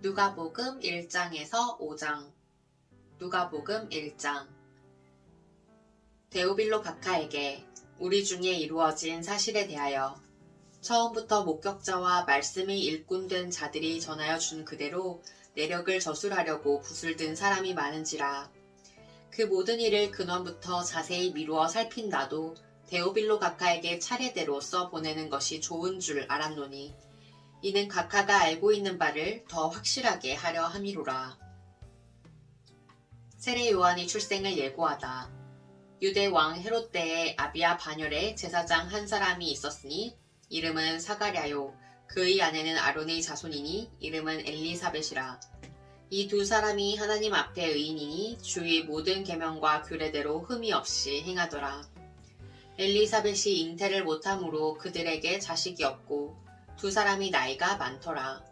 누가복음 1장에서 5장. 누가복음 1장. 데오빌로 각하에게 우리 중에 이루어진 사실에 대하여 처음부터 목격자와 말씀이 일꾼된 자들이 전하여 준 그대로 내력을 저술하려고 붓을 든 사람이 많은지라. 그 모든 일을 근원부터 자세히 미루어 살핀 나도 데오빌로 각하에게 차례대로 써보내는 것이 좋은 줄 알았노니 이는 각하가 알고 있는 바를 더 확실하게 하려 함이로라. 세례 요한의 출생을 예고하다. 유대 왕 헤롯 때에 아비야 반열에 제사장 한 사람이 있었으니 이름은 사가랴요. 그의 아내는 아론의 자손이니 이름은 엘리사벳이라. 이 두 사람이 하나님 앞에 의인이니 주의 모든 계명과 규례대로 흠이 없이 행하더라. 엘리사벳이 잉태를 못함으로 그들에게 자식이 없고 두 사람이 나이가 많더라.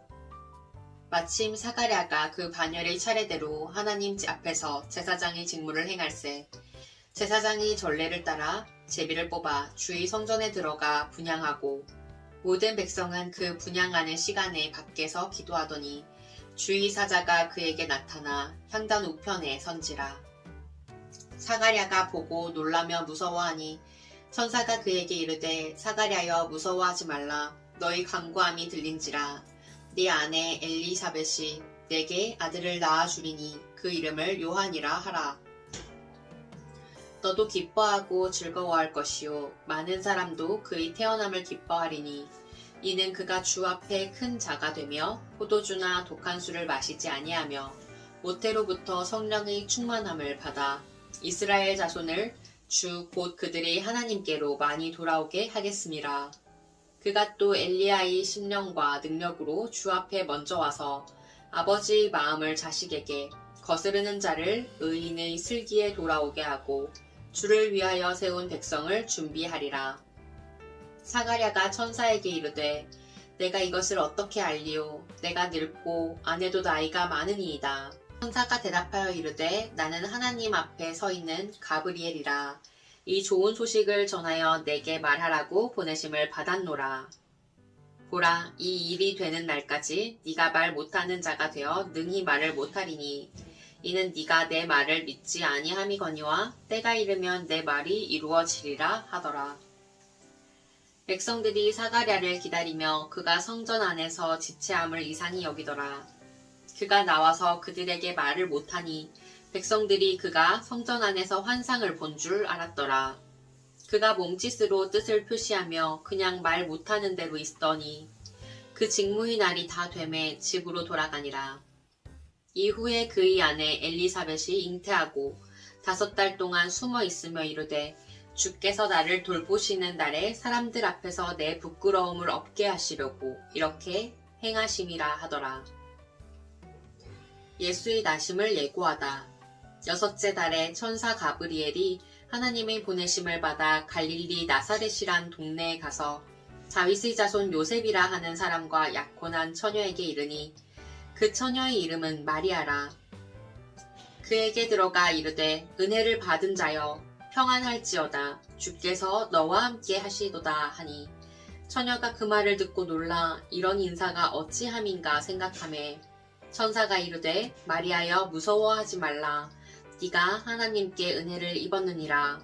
마침 사가랴가 그 반열의 차례대로 하나님 앞에서 제사장의 직무를 행할세 제사장이 전례를 따라 제비를 뽑아 주의 성전에 들어가 분향하고 모든 백성은 그 분향하는 시간에 밖에서 기도하더니 주의 사자가 그에게 나타나 향단 우편에 선지라. 사가랴가 보고 놀라며 무서워하니 천사가 그에게 이르되 사가랴여 무서워하지 말라. 너희 간구함이 들린지라. 네 아내 엘리사벳이 내게 아들을 낳아주리니 그 이름을 요한이라 하라. 너도 기뻐하고 즐거워할 것이요 많은 사람도 그의 태어남을 기뻐하리니 이는 그가 주 앞에 큰 자가 되며 포도주나 독한 술을 마시지 아니하며 모태로부터 성령의 충만함을 받아 이스라엘 자손을 주 곧 그들의 하나님께로 많이 돌아오게 하겠음이라. 그가 또 엘리야의 심령과 능력으로 주 앞에 먼저 와서 아버지의 마음을 자식에게 거스르는 자를 의인의 슬기에 돌아오게 하고 주를 위하여 세운 백성을 준비하리라. 사가랴가 천사에게 이르되 내가 이것을 어떻게 알리오? 내가 늙고 아내도 나이가 많으니이다. 천사가 대답하여 이르되 나는 하나님 앞에 서 있는 가브리엘이라. 이 좋은 소식을 전하여 내게 말하라고 보내심을 받았노라. 보라, 이 일이 되는 날까지 네가 말 못하는 자가 되어 능히 말을 못하리니 이는 네가 내 말을 믿지 아니함이거니와 때가 이르면 내 말이 이루어지리라 하더라. 백성들이 사가랴를 기다리며 그가 성전 안에서 지체함을 이상히 여기더라. 그가 나와서 그들에게 말을 못하니 백성들이 그가 성전 안에서 환상을 본 줄 알았더라. 그가 몸짓으로 뜻을 표시하며 그냥 말 못하는 대로 있더니 그 직무의 날이 다 되매 집으로 돌아가니라. 이후에 그의 아내 엘리사벳이 잉태하고 5달 동안 숨어 있으며 이르되 주께서 나를 돌보시는 날에 사람들 앞에서 내 부끄러움을 없게 하시려고 이렇게 행하심이라 하더라. 예수의 나심을 예고하다. 6째 달에 천사 가브리엘이 하나님의 보내심을 받아 갈릴리 나사렛이란 동네에 가서 다윗의 자손 요셉이라 하는 사람과 약혼한 처녀에게 이르니 그 처녀의 이름은 마리아라. 그에게 들어가 이르되 은혜를 받은 자여 평안할지어다. 주께서 너와 함께 하시도다 하니 처녀가 그 말을 듣고 놀라 이런 인사가 어찌함인가 생각하매 천사가 이르되 마리아여 무서워하지 말라. 네가 하나님께 은혜를 입었느니라.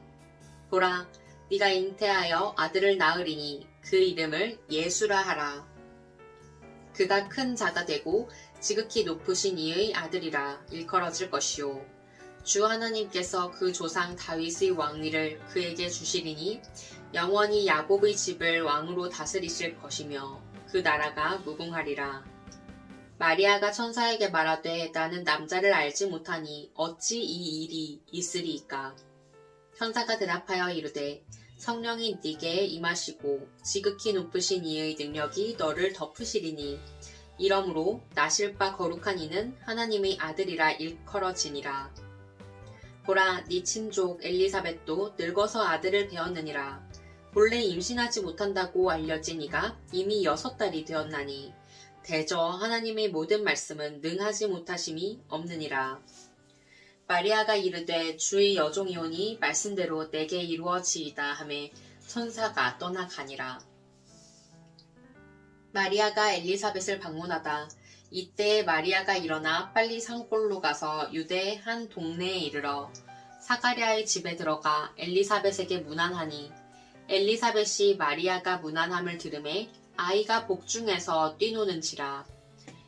보라, 네가 잉태하여 아들을 낳으리니 그 이름을 예수라 하라. 그가 큰 자가 되고 지극히 높으신 이의 아들이라 일컬어질 것이요. 주 하나님께서 그 조상 다윗의 왕위를 그에게 주시리니 영원히 야곱의 집을 왕으로 다스리실 것이며 그 나라가 무궁하리라. 마리아가 천사에게 말하되 나는 남자를 알지 못하니 어찌 이 일이 있으리이까. 천사가 대답하여 이르되 성령이 네게 임하시고 지극히 높으신 이의 능력이 너를 덮으시리니 이러므로 나실 바 거룩한 이는 하나님의 아들이라 일컬어지니라. 보라, 네 친족 엘리사벳도 늙어서 아들을 배었느니라. 본래 임신하지 못한다고 알려진 이가 이미 6달이 되었나니 대저 하나님의 모든 말씀은 능하지 못하심이 없느니라. 마리아가 이르되 주의 여종이오니 말씀대로 내게 이루어지이다 하매 천사가 떠나가니라. 마리아가 엘리사벳을 방문하다 이때 마리아가 일어나 빨리 산골로 가서 유대의 한 동네에 이르러 사가랴의 집에 들어가 엘리사벳에게 문안하니 엘리사벳이 마리아가 문안함을 들으매 아이가 복중에서 뛰노는지라.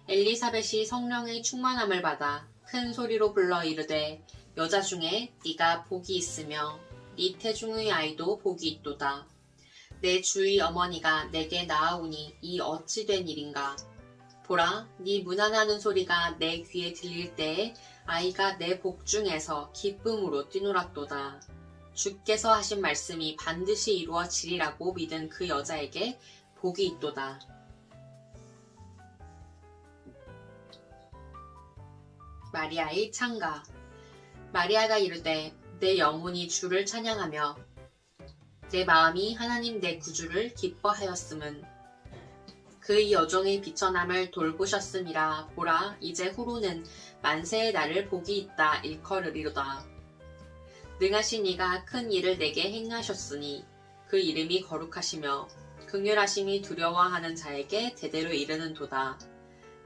엘리사벳이 성령의 충만함을 받아 큰 소리로 불러 이르되 여자 중에 네가 복이 있으며 네 태중의 아이도 복이 있도다. 내 주의 어머니가 내게 나아오니 이 어찌 된 일인가. 보라, 네 문안하는 소리가 내 귀에 들릴 때에 아이가 내 복중에서 기쁨으로 뛰놀았도다. 주께서 하신 말씀이 반드시 이루어지리라고 믿은 그 여자에게 복이 있도다. 마리아의 찬가. 마리아가 이르되 내 영혼이 주를 찬양하며 내 마음이 하나님 내 구주를 기뻐하였음은 그의 여종의 비천함을 돌보셨음이라. 보라, 이제 후로는 만세의 날을 복이 있다 일컬으리로다. 능하신 이가 큰 일을 내게 행하셨으니 그 이름이 거룩하시며 긍휼하심이 두려워하는 자에게 대대로 이르는도다.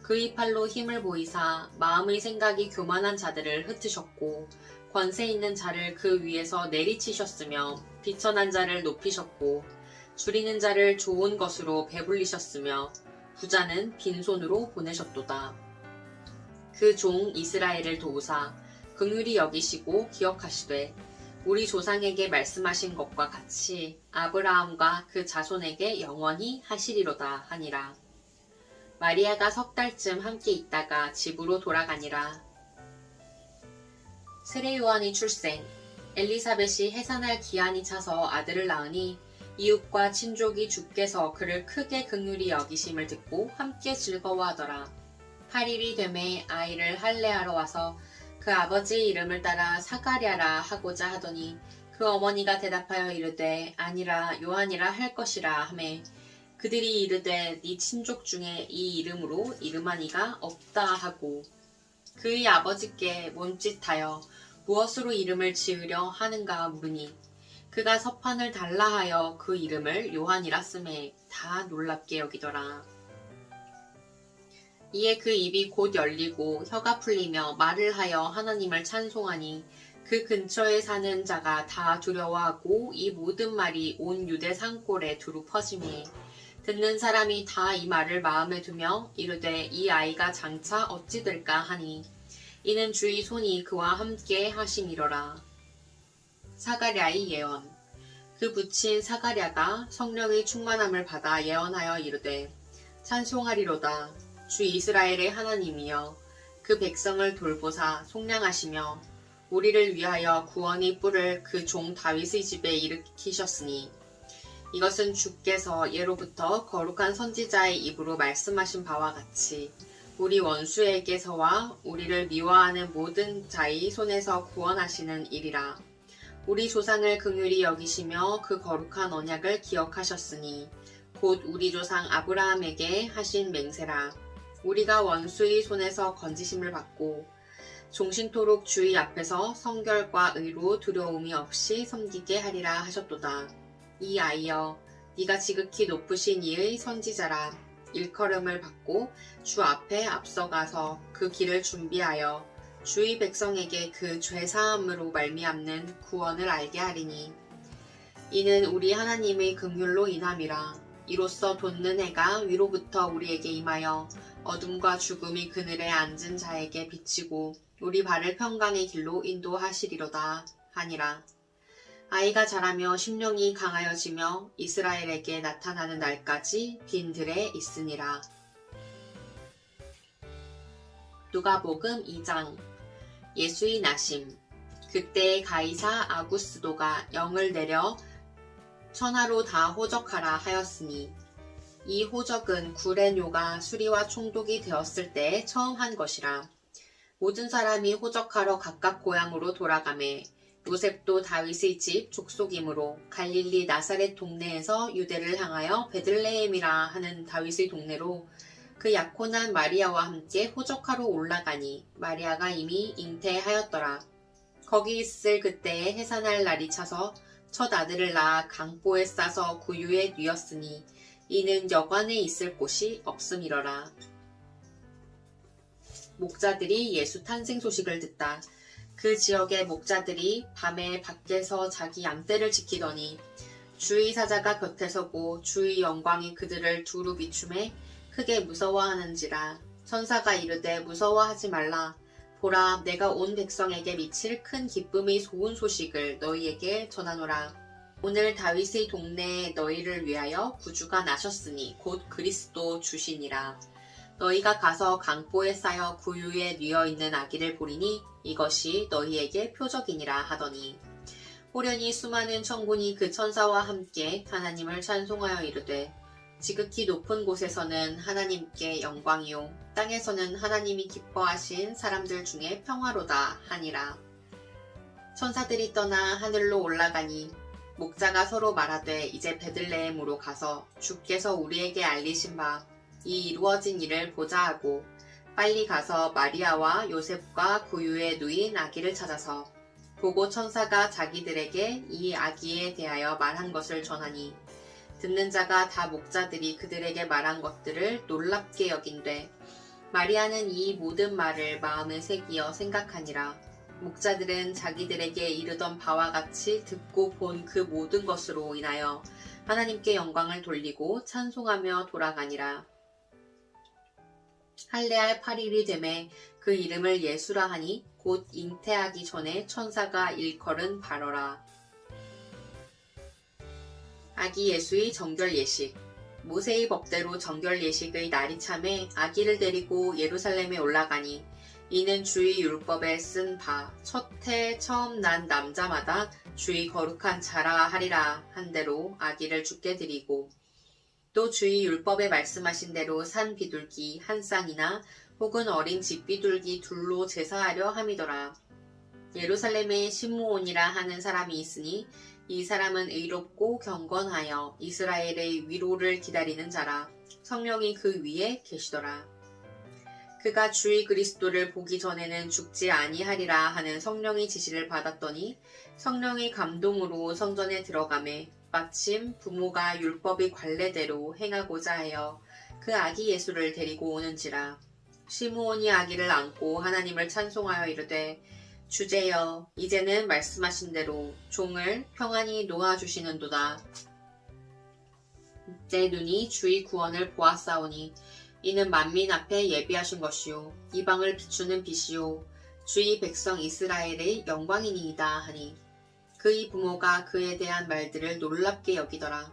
그의 팔로 힘을 보이사 마음의 생각이 교만한 자들을 흩으셨고 권세 있는 자를 그 위에서 내리치셨으며 비천한 자를 높이셨고 줄이는 자를 좋은 것으로 배불리셨으며 부자는 빈손으로 보내셨도다. 그 종 이스라엘을 도우사 긍휼히 여기시고 기억하시되 우리 조상에게 말씀하신 것과 같이 아브라함과 그 자손에게 영원히 하시리로다 하니라. 마리아가 석 달쯤 함께 있다가 집으로 돌아가니라. 세례 요한의 출생. 엘리사벳이 해산할 기한이 차서 아들을 낳으니 이웃과 친족이 주께서 그를 크게 긍휼히 여기심을 듣고 함께 즐거워하더라. 8일이 되매 아이를 할례하러 와서 그 아버지의 이름을 따라 사가랴라 하고자 하더니 그 어머니가 대답하여 이르되 아니라 요한이라 할 것이라 하매 그들이 이르되 네 친족 중에 이 이름으로 이름한 이가 없다 하고 그의 아버지께 몸짓하여 무엇으로 이름을 지으려 하는가 물으니 그가 서판을 달라 하여 그 이름을 요한이라 쓰매 다 놀랍게 여기더라. 이에 그 입이 곧 열리고 혀가 풀리며 말을 하여 하나님을 찬송하니 그 근처에 사는 자가 다 두려워하고 이 모든 말이 온 유대 산골에 두루 퍼지매 듣는 사람이 다 이 말을 마음에 두며 이르되 이 아이가 장차 어찌 될까 하니 이는 주의 손이 그와 함께 하심이로라. 사가랴의 예언. 그 부친 사가랴가 성령의 충만함을 받아 예언하여 이르되 찬송하리로다. 주 이스라엘의 하나님이여 그 백성을 돌보사 속량하시며 우리를 위하여 구원의 뿔을 그 종 다윗의 집에 일으키셨으니 이것은 주께서 예로부터 거룩한 선지자의 입으로 말씀하신 바와 같이 우리 원수에게서와 우리를 미워하는 모든 자의 손에서 구원하시는 일이라. 우리 조상을 긍휼히 여기시며 그 거룩한 언약을 기억하셨으니 곧 우리 조상 아브라함에게 하신 맹세라. 우리가 원수의 손에서 건지심을 받고 종신토록 주의 앞에서 성결과 의로 두려움이 없이 섬기게 하리라 하셨도다. 이 아이여, 네가 지극히 높으신 이의 선지자라. 일컬음을 받고 주 앞에 앞서가서 그 길을 준비하여 주의 백성에게 그 죄사함으로 말미암는 구원을 알게 하리니 이는 우리 하나님의 긍휼로 인함이라. 이로써 돋는 해가 위로부터 우리에게 임하여 어둠과 죽음이 그늘에 앉은 자에게 비치고 우리 발을 평강의 길로 인도하시리로다 하니라. 아이가 자라며 심령이 강하여지며 이스라엘에게 나타나는 날까지 빈들에 있으니라. 누가복음 2장. 예수의 나심. 그때 가이사 아구스도가 영을 내려 천하로 다 호적하라 하였으니 이 호적은 구레뇨가 수리와 총독이 되었을 때에 처음 한 것이라. 모든 사람이 호적하러 각각 고향으로 돌아가매 요셉도 다윗의 집 족속이므로 갈릴리 나사렛 동네에서 유대를 향하여 베들레헴이라 하는 다윗의 동네로 그 약혼한 마리아와 함께 호적하러 올라가니 마리아가 이미 잉태하였더라. 거기 있을 그때에 해산할 날이 차서 첫 아들을 낳아 강보에 싸서 구유에 뉘었으니 이는 여관에 있을 곳이 없음이러라. 목자들이 예수 탄생 소식을 듣다. 그 지역의 목자들이 밤에 밖에서 자기 양떼를 지키더니 주의 사자가 곁에 서고 주의 영광이 그들을 두루 비춤해 크게 무서워하는지라. 천사가 이르되 무서워하지 말라. 보라, 내가 온 백성에게 미칠 큰 기쁨의 좋은 소식을 너희에게 전하노라. 오늘 다윗의 동네에 너희를 위하여 구주가 나셨으니 곧 그리스도 주시니라. 너희가 가서 강보에 쌓여 구유에 뉘어 있는 아기를 보리니 이것이 너희에게 표적이니라 하더니 호련히 수많은 천군이 그 천사와 함께 하나님을 찬송하여 이르되 지극히 높은 곳에서는 하나님께 영광이요 땅에서는 하나님이 기뻐하신 사람들 중에 평화로다 하니라. 천사들이 떠나 하늘로 올라가니 목자가 서로 말하되 이제 베들레헴으로 가서 주께서 우리에게 알리신 바 이 이루어진 일을 보자 하고 빨리 가서 마리아와 요셉과 구유에 누인 아기를 찾아서 보고 천사가 자기들에게 이 아기에 대하여 말한 것을 전하니 듣는 자가 다 목자들이 그들에게 말한 것들을 놀랍게 여긴되 마리아는 이 모든 말을 마음에 새기어 생각하니라. 목자들은 자기들에게 이르던 바와 같이 듣고 본 그 모든 것으로 인하여 하나님께 영광을 돌리고 찬송하며 돌아가니라. 할례할 8일이 되매 그 이름을 예수라 하니 곧 잉태하기 전에 천사가 일컬은 바로라. 아기 예수의 정결 예식. 모세의 법대로 정결 예식의 날이 참에 아기를 데리고 예루살렘에 올라가니 이는 주의 율법에 쓴 바 첫 해 처음 난 남자마다 주의 거룩한 자라 하리라 한 대로 아기를 주께 드리고 또 주의 율법에 말씀하신 대로 산 비둘기 한 쌍이나 혹은 어린 집비둘기 둘로 제사하려 함이더라. 예루살렘에 시므온이라 하는 사람이 있으니 이 사람은 의롭고 경건하여 이스라엘의 위로를 기다리는 자라. 성령이 그 위에 계시더라. 그가 주의 그리스도를 보기 전에는 죽지 아니하리라 하는 성령의 지시를 받았더니 성령의 감동으로 성전에 들어가매 마침 부모가 율법의 관례대로 행하고자 하여 그 아기 예수를 데리고 오는지라. 시므온이 아기를 안고 하나님을 찬송하여 이르되 주제여 이제는 말씀하신 대로 종을 평안히 놓아주시는도다. 내 눈이 주의 구원을 보았사오니 이는 만민 앞에 예비하신 것이요 이방을 비추는 빛이요 주의 백성 이스라엘의 영광이니이다 하니 그의 부모가 그에 대한 말들을 놀랍게 여기더라.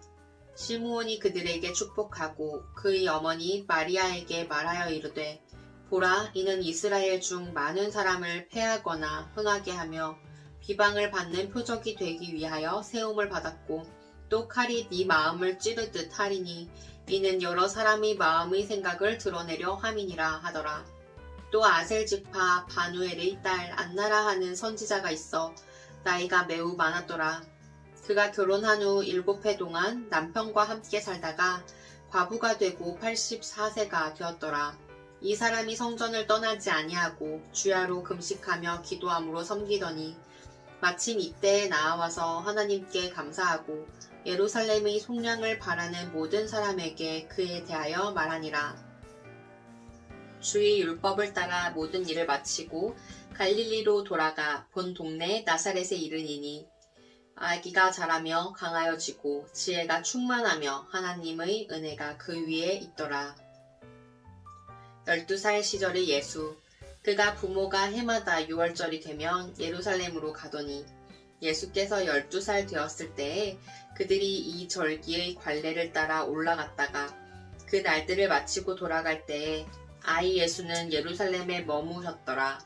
시므온이 그들에게 축복하고 그의 어머니 마리아에게 말하여 이르되 보라 이는 이스라엘 중 많은 사람을 패하거나 흥하게 하며 비방을 받는 표적이 되기 위하여 세움을 받았고 또 칼이 네 마음을 찌르듯 하리니 이는 여러 사람의 마음의 생각을 드러내려 함이니라 하더라. 또 아셀 지파 바누엘의 딸 안나라 하는 선지자가 있어 나이가 매우 많았더라. 그가 결혼한 후 7해 동안 남편과 함께 살다가 과부가 되고 84세가 되었더라. 이 사람이 성전을 떠나지 아니하고 주야로 금식하며 기도함으로 섬기더니 마침 이때에 나아와서 하나님께 감사하고 예루살렘의 속량을 바라는 모든 사람에게 그에 대하여 말하니라. 주의 율법을 따라 모든 일을 마치고 갈릴리로 돌아가 본 동네 나사렛에 이르니니 아기가 자라며 강하여지고 지혜가 충만하며 하나님의 은혜가 그 위에 있더라. 12살 시절의 예수. 그가 부모가 해마다 6월절이 되면 예루살렘으로 가더니 예수께서 12살 되었을 때에 그들이 이 절기의 관례를 따라 올라갔다가 그 날들을 마치고 돌아갈 때에 아이 예수는 예루살렘에 머무셨더라.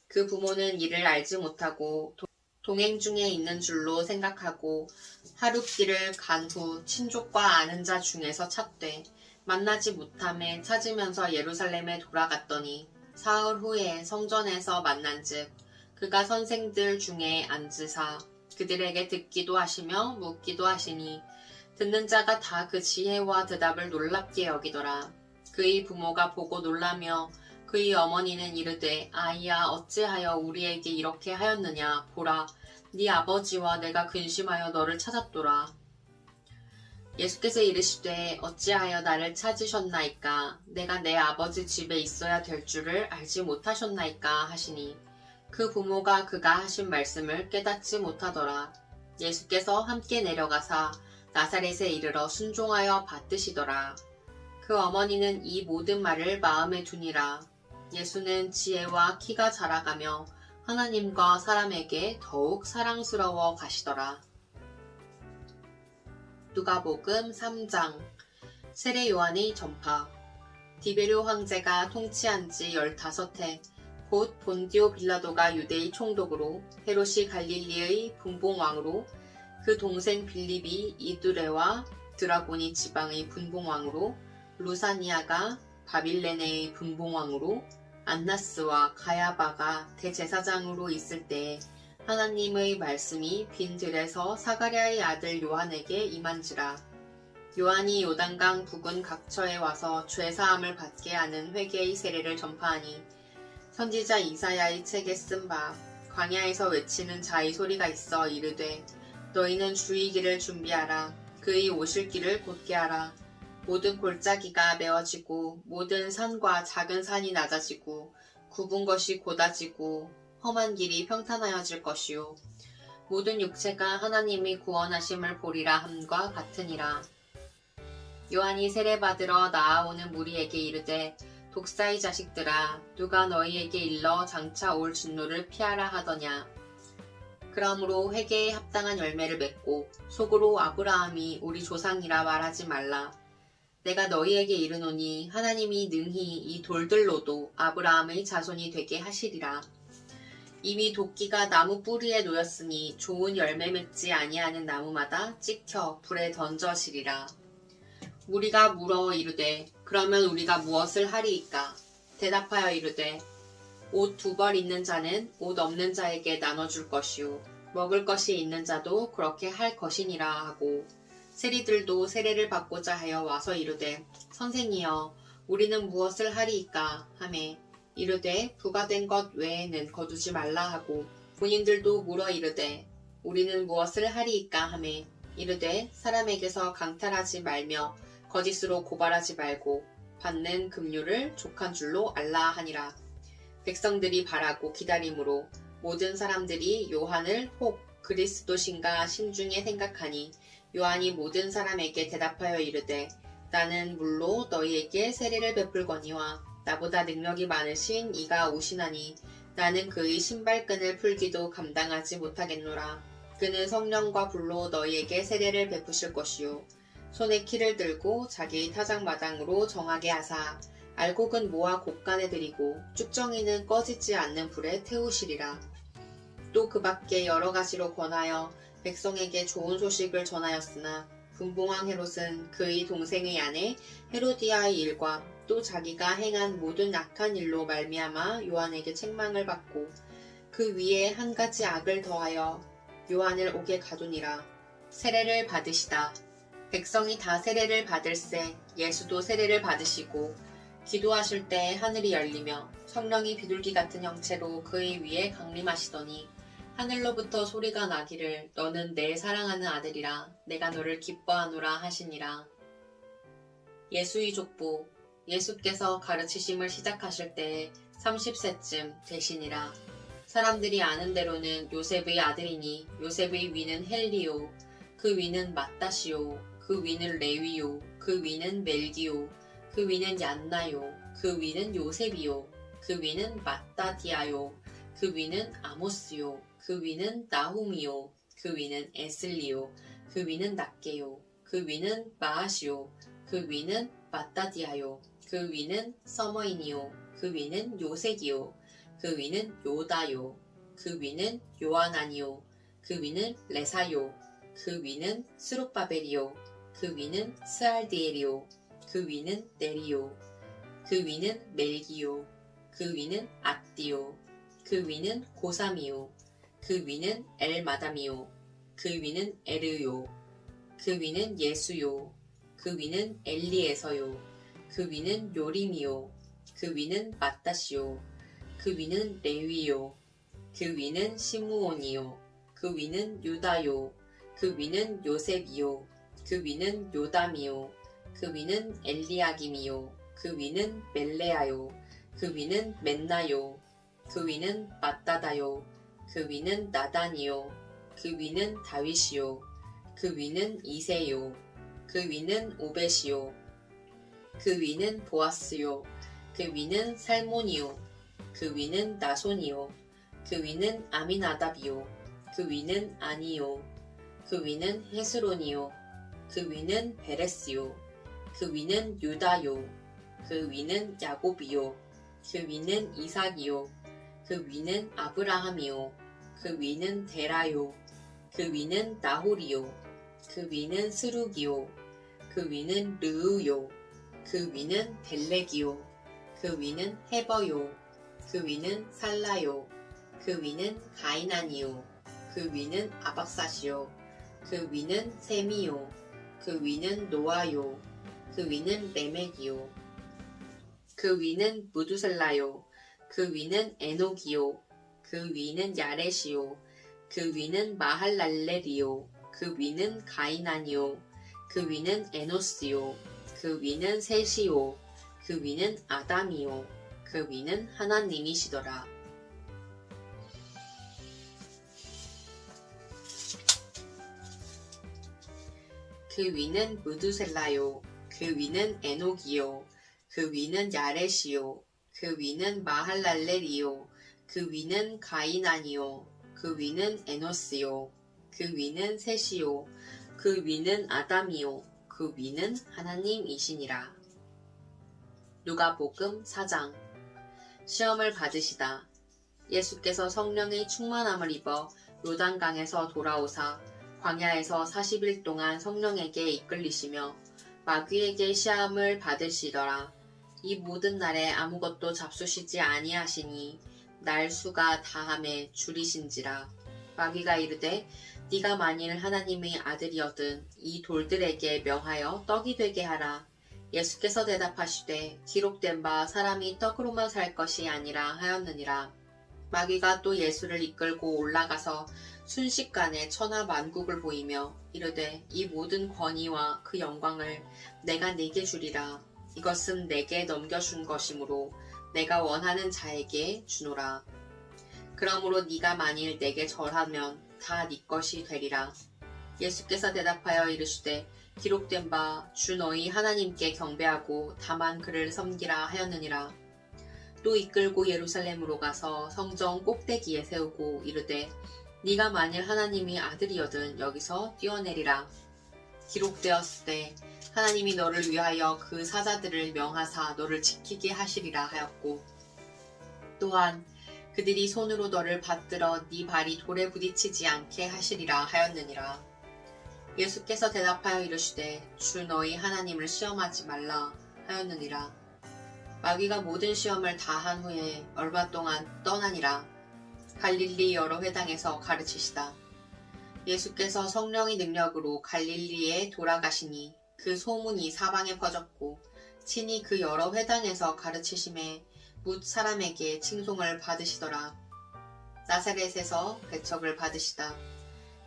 그 부모는 이를 알지 못하고 동행 중에 있는 줄로 생각하고 하룻길을 간 후 친족과 아는 자 중에서 찾되 만나지 못함에 찾으면서 예루살렘에 돌아갔더니 사흘 후에 성전에서 만난즉 그가 선생들 중에 앉으사 그들에게 듣기도 하시며 묻기도 하시니 듣는 자가 다 그 지혜와 대답을 놀랍게 여기더라. 그의 부모가 보고 놀라며 그의 어머니는 이르되 아이야 어찌하여 우리에게 이렇게 하였느냐 보라 네 아버지와 내가 근심하여 너를 찾았도다. 예수께서 이르시되 어찌하여 나를 찾으셨나이까? 내가 내 아버지 집에 있어야 될 줄을 알지 못하셨나이까? 하시니 그 부모가 그가 하신 말씀을 깨닫지 못하더라. 예수께서 함께 내려가사 나사렛에 이르러 순종하여 받드시더라. 그 어머니는 이 모든 말을 마음에 두니라. 예수는 지혜와 키가 자라가며 하나님과 사람에게 더욱 사랑스러워 가시더라. 누가복음 3장. 세례 요한의 전파. 디베료 황제가 통치한 지 15해 곧 본디오 빌라도가 유대의 총독으로, 헤롯이 갈릴리의 분봉왕으로, 그 동생 빌립이 이두레와 드라고니 지방의 분봉왕으로, 루사니아가 바빌레네의 분봉왕으로, 안나스와 가야바가 대제사장으로 있을 때에 하나님의 말씀이 빈 들에서 사가랴의 아들 요한에게 임한지라. 요한이 요단강 북은 각처에 와서 죄사함을 받게 하는 회개의 세례를 전파하니 선지자 이사야의 책에 쓴 바 광야에서 외치는 자의 소리가 있어 이르되 너희는 주의 길을 준비하라. 그의 오실 길을 곧게 하라. 모든 골짜기가 메워지고 모든 산과 작은 산이 낮아지고 굽은 것이 곧아지고 험한 길이 평탄하여질 것이요 모든 육체가 하나님이 구원하심을 보리라 함과 같으니라. 요한이 세례받으러 나아오는 무리에게 이르되 독사의 자식들아 누가 너희에게 일러 장차 올 진노를 피하라 하더냐. 그러므로 회개에 합당한 열매를 맺고 속으로 아브라함이 우리 조상이라 말하지 말라. 내가 너희에게 이르노니 하나님이 능히 이 돌들로도 아브라함의 자손이 되게 하시리라. 이미 도끼가 나무 뿌리에 놓였으니 좋은 열매 맺지 아니하는 나무마다 찍혀 불에 던져지리라. 무리가 물어 이르되 그러면 우리가 무엇을 하리이까? 대답하여 이르되 옷 2벌 있는 자는 옷 없는 자에게 나눠줄 것이요 먹을 것이 있는 자도 그렇게 할 것이니라 하고 세리들도 세례를 받고자 하여 와서 이르되 선생이여 우리는 무엇을 하리이까 하매 이르되 부과된 것 외에는 거두지 말라 하고 본인들도 물어 이르되 우리는 무엇을 하리이까 하매 이르되 사람에게서 강탈하지 말며 거짓으로 고발하지 말고 받는 급료를 족한 줄로 알라 하니라. 백성들이 바라고 기다림으로 모든 사람들이 요한을 혹 그리스도신가 심중에 생각하니 요한이 모든 사람에게 대답하여 이르되 나는 물로 너희에게 세례를 베풀거니와 나보다 능력이 많으신 이가 오시나니 나는 그의 신발끈을 풀기도 감당하지 못하겠노라. 그는 성령과 불로 너희에게 세례를 베푸실 것이요 손에 키를 들고 자기의 타작마당으로 정하게 하사 알곡은 모아 곡간에 들이고 쭉정이는 꺼지지 않는 불에 태우시리라. 또 그 밖에 여러 가지로 권하여 백성에게 좋은 소식을 전하였으나 분봉왕 헤롯은 그의 동생의 아내 헤로디아의 일과 또 자기가 행한 모든 악한 일로 말미암아 요한에게 책망을 받고 그 위에 한 가지 악을 더하여 요한을 옥에 가두니라. 세례를 받으시다. 백성이 다 세례를 받을새 예수도 세례를 받으시고 기도하실 때 하늘이 열리며 성령이 비둘기 같은 형체로 그의 위에 강림하시더니 하늘로부터 소리가 나기를 너는 내 사랑하는 아들이라 내가 너를 기뻐하노라 하시니라. 예수의 족보. 예수께서 가르치심을 시작하실 때에 30세쯤 되시니라. 사람들이 아는 대로는 요셉의 아들이니 요셉의 위는 헬리요 그 위는 마따시요 그 위는 레위요 그 위는 멜기요 그 위는 얀나요 그 위는 요셉이요 그 위는 마따디아요 그 위는 아모스요 그 위는 나훔이요 그 위는 에슬리요 그 위는 낫게요 그 위는 마아시요 그 위는 마따디아요 그 위는 서머인이요 그 위는 요색이요 그 위는 요다요 그 위는 요하나니요 그 위는 레사요 그 위는 스룹바벨이요 그 위는 스알디엘이요 그 위는 네리요 그 위는 멜기요 그 위는 앗디요 그 위는 고삼이요 그 위는 엘마담이요 그 위는 에르요 그 위는 예수요 그 위는 엘리에서요 그 위는 요림이요 그 위는 마따시요 그 위는 레위요 그 위는 시므온이요 그 위는 유다요 그 위는 요셉이요 그 위는 요담이요 그 위는 엘리야김이요 그 위는 멜레아요 그 위는 맨나요 그 위는 맏다다요 그 위는 나단이요 그 위는 다윗이요 그 위는 이세요 그 위는 오벳이요 그 위는 보아스요 그 위는 살몬이요 그 위는 나손이요 그 위는 아미나답이요 그 위는 아니요 그 위는 헤스론이요 그 위는 베레스요 그 위는 유다요 그 위는 야곱이요 그 위는 이삭이요 그 위는 아브라함이요 그 위는 데라요 그 위는 나홀이요 그 위는 스룩이요 그 위는 르우요 그 위는 델렉이요 그 위는 헤버요 그 위는 살라요 그 위는 가이난이요 그 위는 아박사시요 그 위는 셈이요 그 위는 노아요 그 위는 레멕이요 그 위는 무두셀라요 그 위는 에녹이요 그 위는 야렛이요 그 위는 마할랄렐이요 그 위는 가이난이요 그 위는 에노스요 그 위는 셋이요 그 위는 아담이요 그 위는 하나님이시더라. 그 위는 무두셀라요 그 위는 에녹이요 그 위는 야렛이요 그 위는 마할랄렐이요 그 위는 가이난이요 그 위는 에노스요 그 위는 셋이요 그 위는 아담이요 그 위는 하나님이시니라. 누가복음 4장. 시험을 받으시다. 예수께서 성령의 충만함을 입어 요단강에서 돌아오사 광야에서 40일 동안 성령에게 이끌리시며 마귀에게 시험을 받으시더라. 이 모든 날에 아무것도 잡수시지 아니하시니 날 수가 다함에 줄이신지라. 마귀가 이르되 네가 만일 하나님의 아들이거든 이 돌들에게 명하여 떡이 되게 하라. 예수께서 대답하시되 기록된 바 사람이 떡으로만 살 것이 아니라 하였느니라. 마귀가 또 예수를 이끌고 올라가서 순식간에 천하 만국을 보이며 이르되 이 모든 권위와 그 영광을 내가 네게 주리라. 이것은 내게 넘겨준 것이므로 내가 원하는 자에게 주노라. 그러므로 네가 만일 내게 절하면 다 네 것이 되리라. 예수께서 대답하여 이르시되 기록된 바 주 너희 하나님께 경배하고 다만 그를 섬기라 하였느니라. 또 이끌고 예루살렘으로 가서 성정 꼭대기에 세우고 이르되 네가 만일 하나님의 아들이거든 여기서 뛰어내리라. 기록되었으되 하나님이 너를 위하여 그 사자들을 명하사 너를 지키게 하시리라 하였고 또한 그들이 손으로 너를 받들어 네 발이 돌에 부딪히지 않게 하시리라 하였느니라. 예수께서 대답하여 이르시되 주 너희 하나님을 시험하지 말라 하였느니라. 마귀가 모든 시험을 다 한 후에 얼마 동안 떠나니라. 갈릴리 여러 회당에서 가르치시다. 예수께서 성령의 능력으로 갈릴리에 돌아가시니 그 소문이 사방에 퍼졌고 친히 그 여러 회당에서 가르치심에 뭇 사람에게 칭송을 받으시더라. 나사렛에서 배척을 받으시다.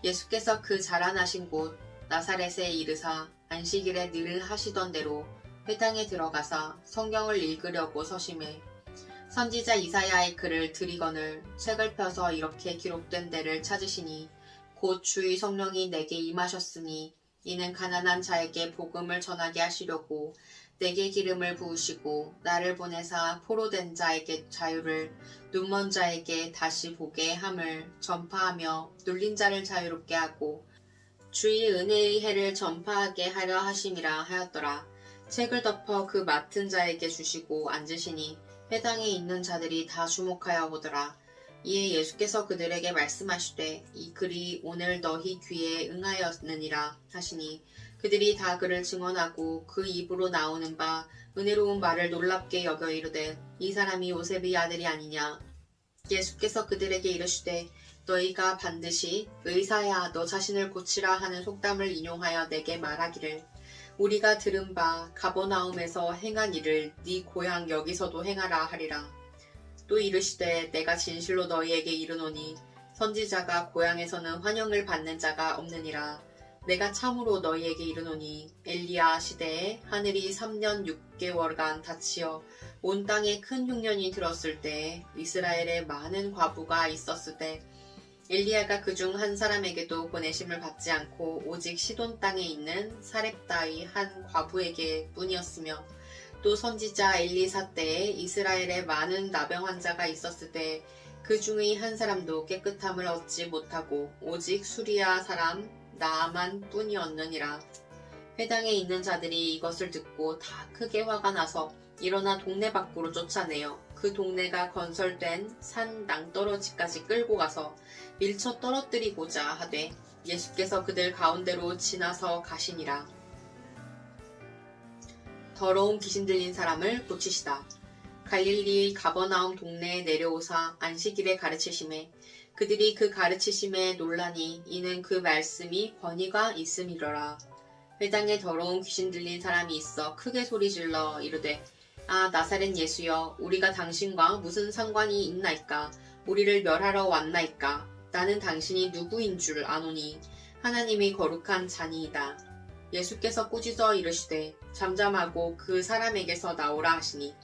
예수께서 그 자라나신 곳 나사렛에 이르사 안식일에 늘 하시던 대로 회당에 들어가사 성경을 읽으려고 서심해 선지자 이사야의 글을 들이거늘 책을 펴서 이렇게 기록된 데를 찾으시니 곧 주의 성령이 내게 임하셨으니 이는 가난한 자에게 복음을 전하게 하시려고 내게 기름을 부으시고 나를 보내사 포로된 자에게 자유를 눈먼 자에게 다시 보게 함을 전파하며 눌린 자를 자유롭게 하고 주의 은혜의 해를 전파하게 하려 하심이라 하였더라. 책을 덮어 그 맡은 자에게 주시고 앉으시니 회당에 있는 자들이 다 주목하여 보더라. 이에 예수께서 그들에게 말씀하시되 이 글이 오늘 너희 귀에 응하였느니라 하시니 그들이 다 그를 증언하고 그 입으로 나오는 바 은혜로운 말을 놀랍게 여겨 이르되 이 사람이 요셉의 아들이 아니냐. 예수께서 그들에게 이르시되 너희가 반드시 의사야 너 자신을 고치라 하는 속담을 인용하여 내게 말하기를 우리가 들은 바 가버나움에서 행한 일을 네 고향 여기서도 행하라 하리라. 또 이르시되 내가 진실로 너희에게 이르노니 선지자가 고향에서는 환영을 받는 자가 없느니라. 내가 참으로 너희에게 이르노니 엘리야 시대에 하늘이 3년 6개월간 닫히어 온 땅에 큰 흉년이 들었을 때 이스라엘에 많은 과부가 있었을 때 엘리야가 그중 한 사람에게도 보내심을 받지 않고 오직 시돈 땅에 있는 사렙다의 한 과부에게 뿐이었으며 또 선지자 엘리사 때에 이스라엘에 많은 나병 환자가 있었을 때 그 중의 한 사람도 깨끗함을 얻지 못하고 오직 수리아 사람 나아만 뿐이었느니라. 회당에 있는 자들이 이것을 듣고 다 크게 화가 나서 일어나 동네 밖으로 쫓아내어 그 동네가 건설된 산 낭떠러지까지 끌고 가서 밀쳐 떨어뜨리고자 하되 예수께서 그들 가운데로 지나서 가시니라. 더러운 귀신 들린 사람을 고치시다. 갈릴리 가버나움 동네에 내려오사 안식일에 가르치심에 그들이 그 가르치심에 놀라니 이는 그 말씀이 권위가 있음이러라. 회당에 더러운 귀신 들린 사람이 있어 크게 소리질러 이르되 아 나사렛 예수여 우리가 당신과 무슨 상관이 있나이까 우리를 멸하러 왔나이까 나는 당신이 누구인 줄 아노니 하나님이 거룩한 자니이다. 예수께서 꾸짖어 이르시되 잠잠하고 그 사람에게서 나오라 하시니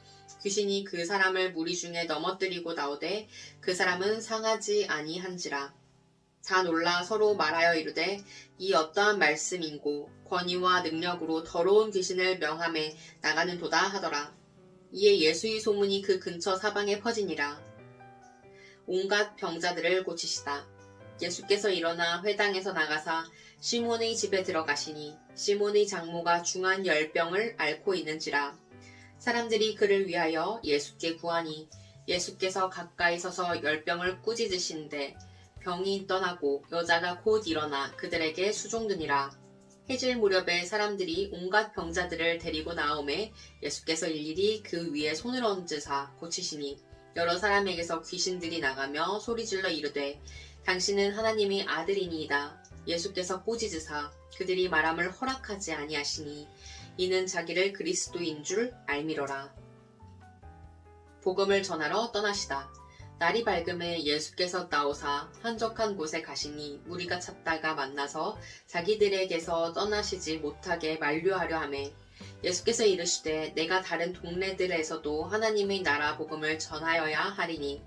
귀신이 그 사람을 무리 중에 넘어뜨리고 나오되 그 사람은 상하지 아니한지라. 다 놀라 서로 말하여 이르되 이 어떠한 말씀인고 권위와 능력으로 더러운 귀신을 명함에 나가는 도다 하더라. 이에 예수의 소문이 그 근처 사방에 퍼지니라. 온갖 병자들을 고치시다. 예수께서 일어나 회당에서 나가사 시몬의 집에 들어가시니 시몬의 장모가 중한 열병을 앓고 있는지라. 사람들이 그를 위하여 예수께 구하니 예수께서 가까이 서서 열병을 꾸짖으시는데 병이 떠나고 여자가 곧 일어나 그들에게 수종드니라. 해질 무렵에 사람들이 온갖 병자들을 데리고 나오매 예수께서 일일이 그 위에 손을 얹으사 고치시니 여러 사람에게서 귀신들이 나가며 소리질러 이르되 당신은 하나님의 아들이니이다. 예수께서 꾸짖으사 그들이 말함을 허락하지 아니하시니 이는 자기를 그리스도인 줄 알미러라. 복음을 전하러 떠나시다. 날이 밝음에 예수께서 나오사 한적한 곳에 가시니 무리가 찾다가 만나서 자기들에게서 떠나시지 못하게 만류하려 하매 예수께서 이르시되 내가 다른 동네들에서도 하나님의 나라 복음을 전하여야 하리니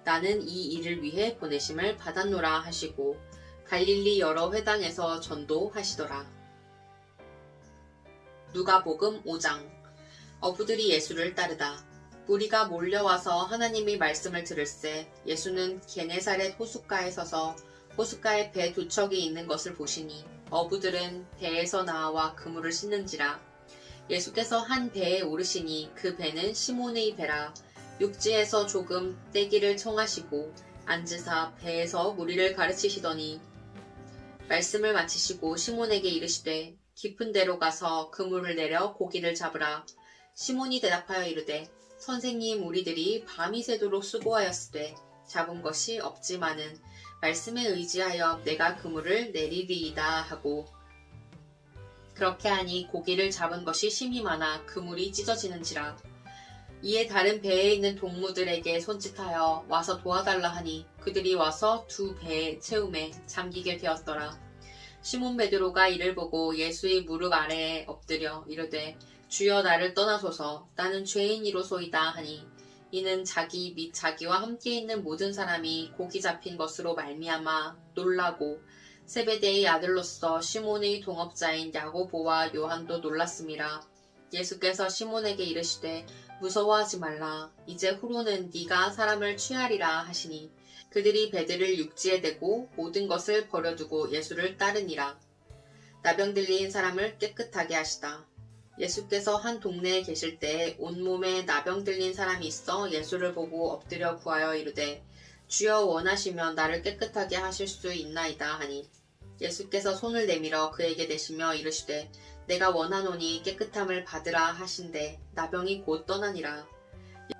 나는 이 일을 위해 보내심을 받았노라 하시고 갈릴리 여러 회당에서 전도하시더라. 누가복음 5장. 어부들이 예수를 따르다. 무리가 몰려와서 하나님의 말씀을 들을새 예수는 게네사렛 호숫가에 서서 호숫가에 배 두 척이 있는 것을 보시니 어부들은 배에서 나와 그물을 씻는지라. 예수께서 한 배에 오르시니 그 배는 시몬의 배라. 육지에서 조금 떼기를 청하시고 앉으사 배에서 무리를 가르치시더니 말씀을 마치시고 시몬에게 이르시되 깊은 데로 가서 그물을 내려 고기를 잡으라. 시몬이 대답하여 이르되 선생님 우리들이 밤이 새도록 수고하였으되 잡은 것이 없지만은 말씀에 의지하여 내가 그물을 내리리이다 하고 그렇게 하니 고기를 잡은 것이 심히 많아 그물이 찢어지는지라. 이에 다른 배에 있는 동무들에게 손짓하여 와서 도와달라 하니 그들이 와서 두 배에 채움에 잠기게 되었더라. 시몬 베드로가 이를 보고 예수의 무릎 아래에 엎드려 이르되 주여 나를 떠나소서 나는 죄인이로소이다 하니 이는 자기 및 자기와 함께 있는 모든 사람이 고기 잡힌 것으로 말미암아 놀라고 세베대의 아들로서 시몬의 동업자인 야고보와 요한도 놀랐음이라. 예수께서 시몬에게 이르시되 무서워하지 말라. 이제 후로는 네가 사람을 취하리라 하시니 그들이 배들을 육지에 대고 모든 것을 버려두고 예수를 따르니라. 나병 들린 사람을 깨끗하게 하시다. 예수께서 한 동네에 계실 때 온몸에 나병 들린 사람이 있어 예수를 보고 엎드려 구하여 이르되 주여 원하시면 나를 깨끗하게 하실 수 있나이다 하니 예수께서 손을 내밀어 그에게 대시며 이르시되 내가 원하노니 깨끗함을 받으라 하신대 나병이 곧 떠나니라.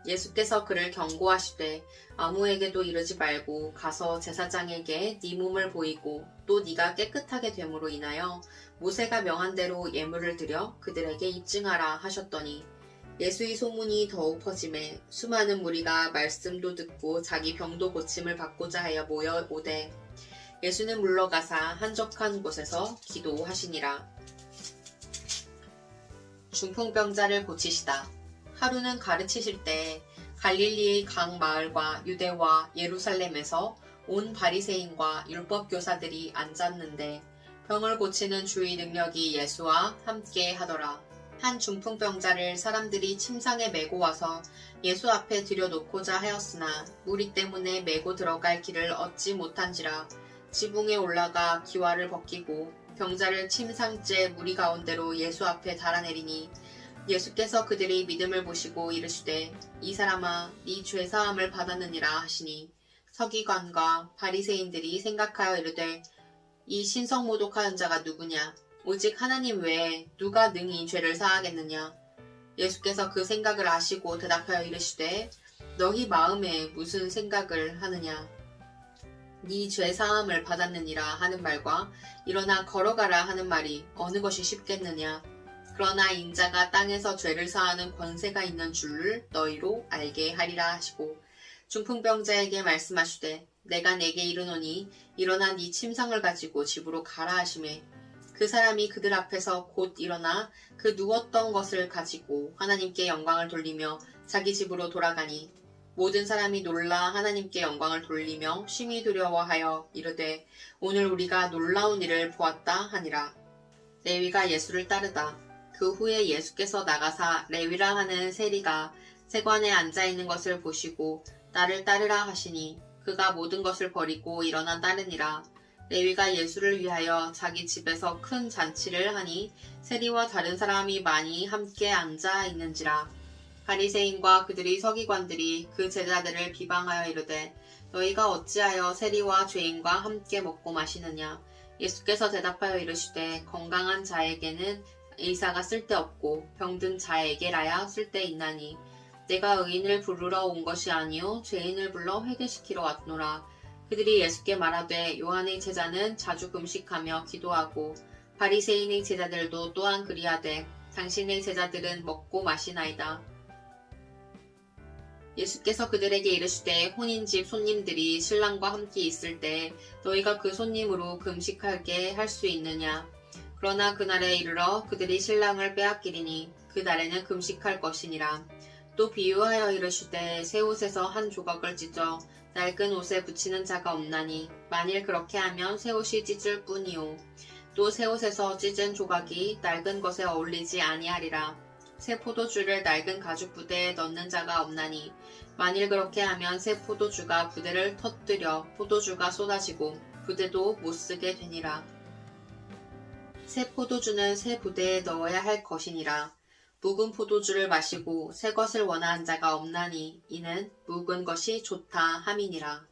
예수께서 그를 경고하시되 아무에게도 이르지 말고 가서 제사장에게 네 몸을 보이고 또 네가 깨끗하게 됨으로 인하여 모세가 명한 대로 예물을 드려 그들에게 입증하라 하셨더니 예수의 소문이 더욱 퍼짐에 수많은 무리가 말씀도 듣고 자기 병도 고침을 받고자 하여 모여 오되 예수는 물러가사 한적한 곳에서 기도하시니라. 중풍병자를 고치시다. 하루는 가르치실 때 갈릴리의 각 마을과 유대와 예루살렘에서 온 바리새인과 율법교사들이 앉았는데 병을 고치는 주의 능력이 예수와 함께 하더라. 한 중풍병자를 사람들이 침상에 메고 와서 예수 앞에 들여놓고자 하였으나 무리 때문에 메고 들어갈 길을 얻지 못한지라. 지붕에 올라가 기와를 벗기고 병자를 침상째 무리 가운데로 예수 앞에 달아내리니 예수께서 그들의 믿음을 보시고 이르시되 이 사람아 네 죄사함을 받았느니라 하시니 서기관과 바리새인들이 생각하여 이르되 이 신성모독하는 자가 누구냐? 오직 하나님 외에 누가 능히 죄를 사하겠느냐? 예수께서 그 생각을 아시고 대답하여 이르시되 너희 마음에 무슨 생각을 하느냐? 네 죄사함을 받았느니라 하는 말과 일어나 걸어가라 하는 말이 어느 것이 쉽겠느냐? 그러나 인자가 땅에서 죄를 사하는 권세가 있는 줄을 너희로 알게 하리라 하시고 중풍병자에게 말씀하시되 내가 내게 이르노니 일어나 네 침상을 가지고 집으로 가라 하시매 그 사람이 그들 앞에서 곧 일어나 그 누웠던 것을 가지고 하나님께 영광을 돌리며 자기 집으로 돌아가니 모든 사람이 놀라 하나님께 영광을 돌리며 심히 두려워하여 이르되 오늘 우리가 놀라운 일을 보았다 하니라. 레위가 예수를 따르다. 그 후에 예수께서 나가사 레위라 하는 세리가 세관에 앉아있는 것을 보시고 나를 따르라 하시니 그가 모든 것을 버리고 일어나 따르니라. 레위가 예수를 위하여 자기 집에서 큰 잔치를 하니 세리와 다른 사람이 많이 함께 앉아 있는지라. 바리새인과 그들의 서기관들이 그 제자들을 비방하여 이르되 너희가 어찌하여 세리와 죄인과 함께 먹고 마시느냐. 예수께서 대답하여 이르시되 건강한 자에게는 의사가 쓸데없고 병든 자에게라야 쓸데있나니 내가 의인을 부르러 온 것이 아니요 죄인을 불러 회개시키러 왔노라. 그들이 예수께 말하되 요한의 제자는 자주 금식하며 기도하고 바리새인의 제자들도 또한 그리하되 당신의 제자들은 먹고 마시나이다. 예수께서 그들에게 이르시되 혼인집 손님들이 신랑과 함께 있을 때 너희가 그 손님으로 금식하게 할 수 있느냐. 그러나 그날에 이르러 그들이 신랑을 빼앗기리니 그날에는 금식할 것이니라. 또 비유하여 이르시되 새 옷에서 한 조각을 찢어 낡은 옷에 붙이는 자가 없나니 만일 그렇게 하면 새 옷이 찢을 뿐이요 또 새 옷에서 찢은 조각이 낡은 것에 어울리지 아니하리라. 새 포도주를 낡은 가죽 부대에 넣는 자가 없나니 만일 그렇게 하면 새 포도주가 부대를 터뜨려 포도주가 쏟아지고 부대도 못쓰게 되니라. 새 포도주는 새 부대에 넣어야 할 것이니라. 묵은 포도주를 마시고 새 것을 원하는 자가 없나니 이는 묵은 것이 좋다 함이니라.